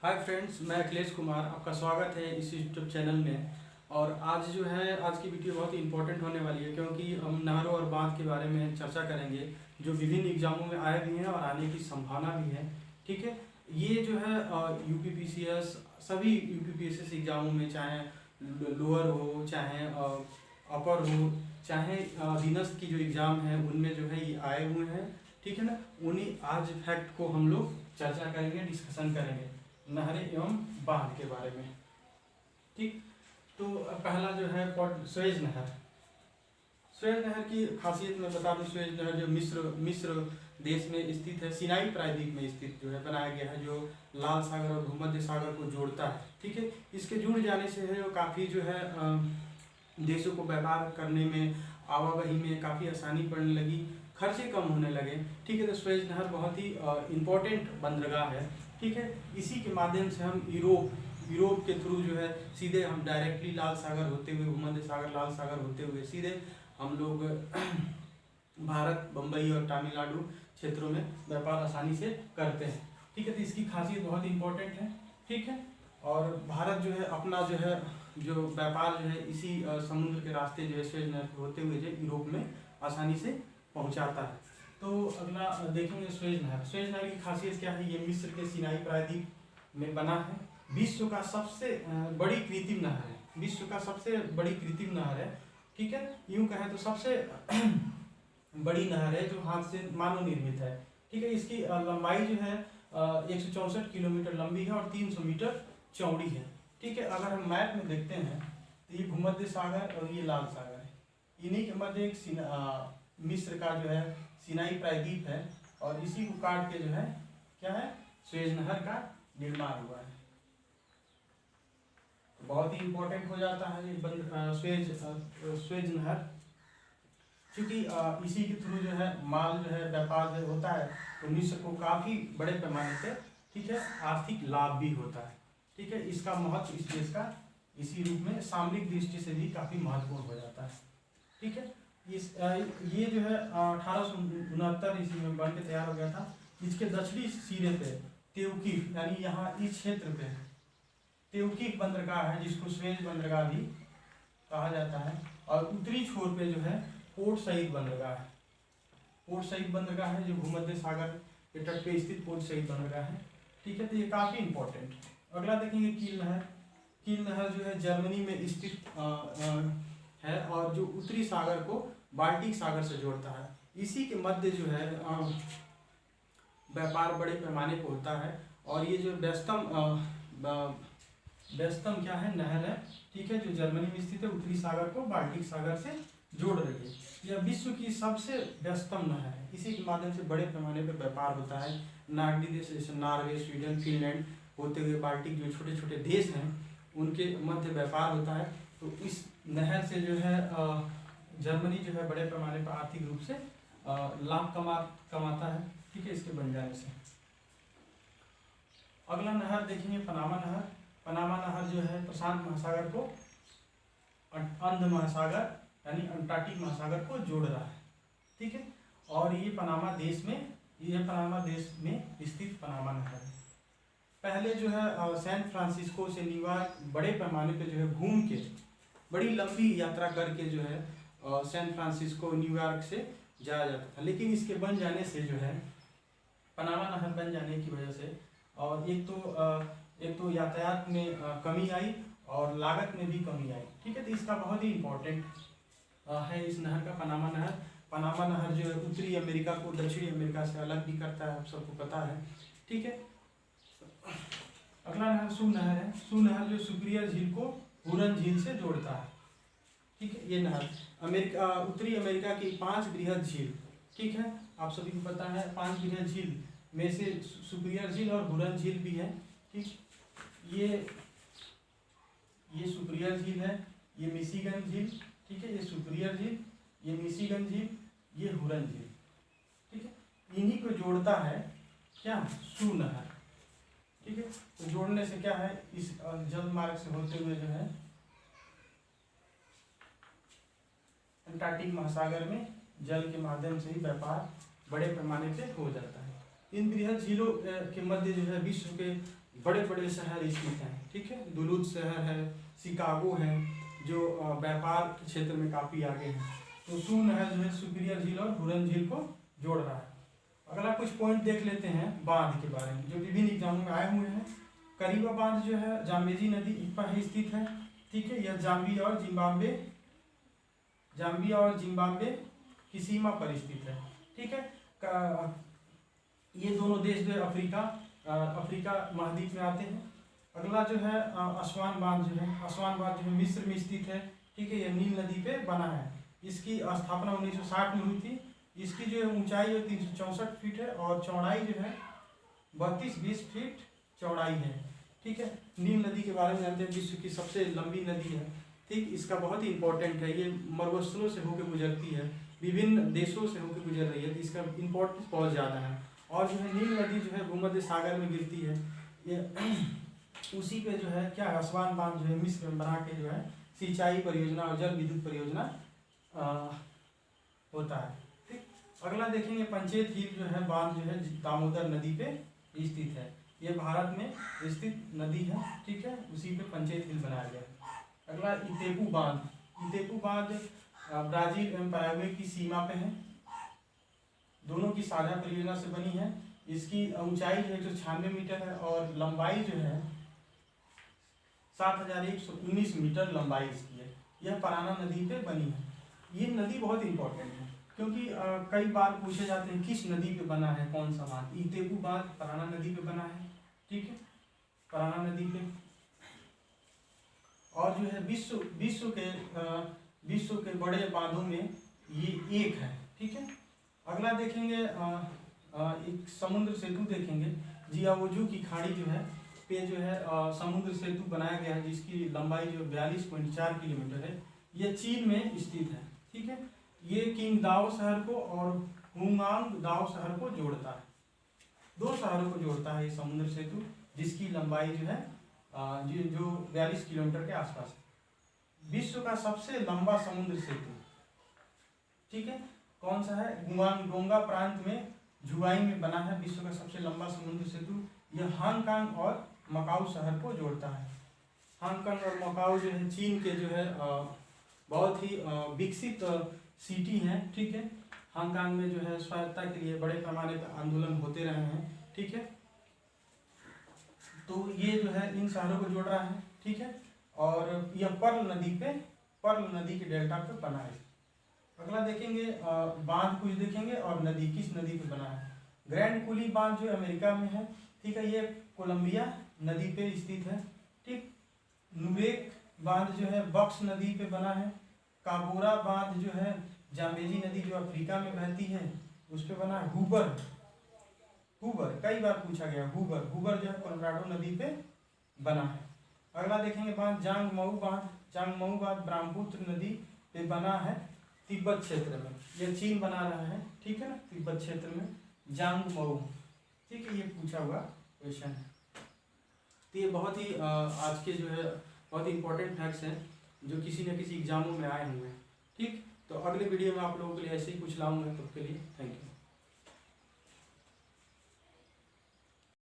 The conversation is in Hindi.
हाय फ्रेंड्स, मैं अखिलेश कुमार। आपका स्वागत है इस यूट्यूब चैनल में। और आज जो है आज की वीडियो बहुत ही इंपॉर्टेंट होने वाली है, क्योंकि हम नहरों और बांध के बारे में चर्चा करेंगे जो विभिन्न एग्जामों में आए भी हैं और आने की संभावना भी है। ठीक है, ये जो है यूपीपीसीएस सभी यूपीपीएसएस एग्जामों में, चाहे लोअर हो, चाहे अपर हो, चाहे अधीनस्थ की जो एग्ज़ाम है उनमें जो है ये आए हुए हैं। ठीक है ना, उन्हीं आज फैक्ट को हम लोग चर्चा करेंगे, डिस्कशन करेंगे नहरें एवं बांध के बारे में। ठीक, तो पहला जो है सुएज नहर। सुएज नहर की खासियत मैं बता दूं, सुएज नहर जो मिस्र देश में स्थित है, सिनाई प्रायद्वीप में स्थित जो है बनाया गया है, जो लाल सागर और भूमध्य सागर को जोड़ता है। ठीक है, इसके जुड़ जाने से है वो काफ़ी जो है देशों को व्यापार करने में, आवागही में काफ़ी आसानी पड़ने लगी, खर्चे कम होने लगे। ठीक है, तो सुएज नहर बहुत ही इम्पोर्टेंट बंदरगाह है। ठीक है, इसी के माध्यम से हम यूरोप के थ्रू जो है सीधे हम डायरेक्टली लाल सागर होते हुए, भूमध्य सागर, लाल सागर होते हुए सीधे हम लोग भारत, बम्बई और तमिलनाडु क्षेत्रों में व्यापार आसानी से करते हैं। ठीक है, तो इसकी खासियत बहुत इंपॉर्टेंट है। ठीक है, और भारत जो है अपना जो व्यापार जो है इसी समुद्र के रास्ते जो है सुएज नहर के होते हुए जो यूरोप में आसानी से पहुंचाता है। तो अगला देखेंगे सुएज नहर। सुएज नहर की खासियत क्या है? ये मिस्र के सिनाई प्रायद्वीप में बना है। विश्व का सबसे बड़ी कृत्रिम नहर है, विश्व का सबसे बड़ी कृत्रिम नहर है। ठीक है, यूं कहें तो सबसे बड़ी नहर है जो हाथ से मानव निर्मित है। ठीक है, इसकी लंबाई जो है 164 किलोमीटर लंबी है और 300 मीटर चौड़ी है। ठीक है, अगर हम मैप में देखते हैं तो ये भूमध्य सागर और ये लाल सागर है, इन्हीं के मध्य एक मिस्र का जो है सिनाई प्रायद्वीप है, और इसी को काट के जो है क्या है, सुएज नहर का निर्माण हुआ है। बहुत ही इंपॉर्टेंट हो जाता है ये सुएज नहर, क्योंकि इसी के थ्रू जो है माल जो है व्यापार जो होता है, तो मिस्र को काफ़ी बड़े पैमाने पे, ठीक है, आर्थिक लाभ भी होता है। ठीक है, इसका महत्व इस देश का इसी रूप में सामरिक दृष्टि से भी काफ़ी महत्वपूर्ण हो जाता है। ठीक है, ये जो है 1869 ईस्वी में बन के तैयार हो गया था। इसके दक्षिणी सिरे पे तेवकीफ, यानी यहाँ इस क्षेत्र पे तेवकीफ बंदरगाह है, जिसको सुएज बंदरगाह भी कहा जाता है, और उत्तरी छोर पे जो है पोर्ट सईद बंदरगाह है। पोर्ट सईद बंदरगाह है जो भूमध्य सागर के तट पे स्थित पोर्ट सईद बंदरगाह है। ठीक है, तो ये काफ़ी इंपॉर्टेंट। अगला देखेंगे कील नहर। कील नहर जो है जर्मनी में स्थित है, और जो उत्तरी सागर को बाल्टिक सागर से जोड़ता है। इसी के मध्य जो है व्यापार बड़े पैमाने पर होता है, और ये जो व्यस्तम क्या है, नहर है। ठीक है, जो जर्मनी में स्थित है, उत्तरी सागर को बाल्टिक सागर से जोड़ रही है। यह विश्व की सबसे व्यस्तम नहर है, इसी के माध्यम से बड़े पैमाने पर व्यापार होता है। नागरी देश जैसे नॉर्वे, स्वीडन, फिनलैंड होते हुए बाल्टिक जो छोटे छोटे देश हैं उनके मध्य व्यापार होता है। तो इस नहर से जो है जर्मनी जो है बड़े पैमाने पर आर्थिक रूप से लाभ कमाता है। ठीक है, इसके बन जाने से। अगला नहर देखेंगे पनामा नहर। पनामा नहर जो है प्रशांत महासागर को अंध महासागर यानी अंटार्कटिक महासागर को जोड़ रहा है। ठीक है, और ये पनामा देश में स्थित पनामा नहर है। पहले जो है सैन फ्रांसिस्को से न्यूयॉर्क बड़े पैमाने पे जो है घूम के, बड़ी लंबी यात्रा करके जो है सैन फ्रांसिस्को, न्यूयॉर्क से जाया जाता था। लेकिन इसके बन जाने से जो है पनामा नहर बन जाने की वजह से, और एक तो यातायात में कमी आई और लागत में भी कमी आई। ठीक है, तो इसका बहुत ही इम्पोर्टेंट है इस नहर का पनामा नहर। पनामा नहर जो है उत्तरी अमेरिका को दक्षिणी अमेरिका से अलग भी करता है, आप सबको पता है। ठीक है, अगला नहर सू नहर है। सू नहर जो सुपीरियर झील को हुरन झील से जोड़ता है। ठीक है, ये नहर उत्तरी अमेरिका की 5 बृहद झील, ठीक है, आप सभी को पता है, 5 बृहद झील में से सुपीरियर झील और हुरन झील भी है। ठीक, ये सुपीरियर झील है, ये मिशिगन झील। ठीक है, ये सुपीरियर झील, ये मिशिगन झील, ये हुरन झील। ठीक है, इन्हीं को जोड़ता है क्या, सू नहर। ठीक है, तो जोड़ने से क्या है, इस जल मार्ग से होते हुए जो है अंटार्कटिक महासागर में जल के माध्यम से ही व्यापार बड़े पैमाने पे हो जाता है। इन बृहद झीलों के मध्य जो है विश्व के बड़े बड़े शहर स्थित हैं। ठीक है, दुलूथ शहर है, शिकागो है, जो व्यापार के क्षेत्र में काफ़ी आगे है। तो सू नहर जो है सुपीरियर झील और हुरन झील को जोड़ रहा है। अगला कुछ पॉइंट देख लेते हैं बांध के बारे में जो विभिन्न एग्जामों में आए हुए हैं। करीबा बांध जो है जाम्बेजी नदी पर स्थित है। ठीक है, यह जाम्बिया और जिम्बाब्वे की सीमा पर स्थित है। ठीक है, ये दोनों देश जो है अफ्रीका महाद्वीप में आते हैं। अगला जो है असवान बांध जो है मिस्र में स्थित है। ठीक है, यह नील नदी पे बना है। इसकी स्थापना 1960 में हुई थी। इसकी जो है ऊंचाई 364 फीट है और चौड़ाई जो है 32-20 फीट चौड़ाई है। ठीक है, नील नदी के बारे में जानते हैं, विश्व की सबसे लंबी नदी है। ठीक, इसका बहुत ही इंपॉर्टेंट है, ये मरुस्थलों से होकर गुजरती है, विभिन्न देशों से होकर गुजर रही है, तो इसका इम्पोर्टेंस बहुत ज़्यादा है। और जो है नील नदी जो है भूमध्य सागर में गिरती है। ये उसी पे जो है क्या असवान बांध जो है मिस्र में बना के जो है सिंचाई परियोजना और जल विद्युत परियोजना होता है। ठीक, अगला देखेंगे पंचेत झील जो है बांध जो है दामोदर नदी पे स्थित है। ये भारत में स्थित नदी है। ठीक है, उसी पे पंचेत झील बनाया गया है। अगला इतेपू बांध ब्राजील एवं पैराग्वे की सीमा पे है। दोनों की साझा परियोजना से बनी है। इसकी ऊंचाई जो है 196 मीटर है और लंबाई जो है 7119 मीटर लंबाई इसकी है। यह पराना नदी पे बनी है। ये नदी बहुत इंपॉर्टेंट है क्योंकि कई बार पूछे जाते हैं किस नदी पे बना है, कौन सा बांध। इतेपू बांध पराना नदी पे बना है। ठीक है, पराना नदी पे। और जो है विश्व के बड़े बांधों में ये एक है। ठीक है, अगला देखेंगे एक समुद्र सेतु देखेंगे। जियावोजू की खाड़ी जो है पे जो है समुद्र सेतु बनाया गया है, जिसकी लंबाई जो 42.4 किलोमीटर है। यह चीन में स्थित है। ठीक है, ये किंगदाओ शहर को और हुंगांग दाओ शहर को जोड़ता है। दो शहरों को जोड़ता है ये समुद्र सेतु, जिसकी लंबाई जो है जो 42 किलोमीटर के आसपास है। विश्व का सबसे लंबा समुद्र सेतु, ठीक है, कौन सा है? गुआंगडोंगा प्रांत में जुआई में बना है विश्व का सबसे लंबा समुद्र सेतु। यह हांगकांग और मकाऊ शहर को जोड़ता है। हांगकांग और मकाऊ जो है चीन के जो है बहुत ही विकसित सिटी हैं। ठीक है, हांगकांग में जो है स्वायत्तता के लिए बड़े पैमाने पर आंदोलन होते रहे हैं। ठीक है, तो ये जो है इन शहरों को जोड़ रहा है। ठीक है, और यह पर्ल नदी के डेल्टा पे बना है। अगला देखेंगे बांध कुछ देखेंगे और नदी किस नदी पे बना है। ग्रैंड कुली बांध जो अमेरिका में है। ठीक है, ये कोलंबिया नदी पे स्थित है। ठीक, नुवेक बांध जो है बक्स नदी पे बना है। काबोरा बांध जो है जाम्बेजी नदी जो अफ्रीका में बहती है उस पे बना है। हुबर कई बार पूछा गया। हुबर जो है कोलोराडो नदी पे बना है। अगला देखेंगे बांध जांगमऊ बांध ब्रह्मपुत्र नदी पे बना है तिब्बत क्षेत्र में। यह चीन बना रहा है। ठीक है ना, तिब्बत क्षेत्र में जांगमऊ। ठीक है, ये पूछा हुआ क्वेश्चन है। तो ये बहुत ही आज के जो है बहुत ही इंपॉर्टेंट फैक्ट्स हैं जो किसी न किसी एग्जामों में आए हुए हैं। ठीक, तो अगले वीडियो में आप लोगों के लिए ऐसे ही कुछ लाऊंगा। तब के लिए थैंक यू।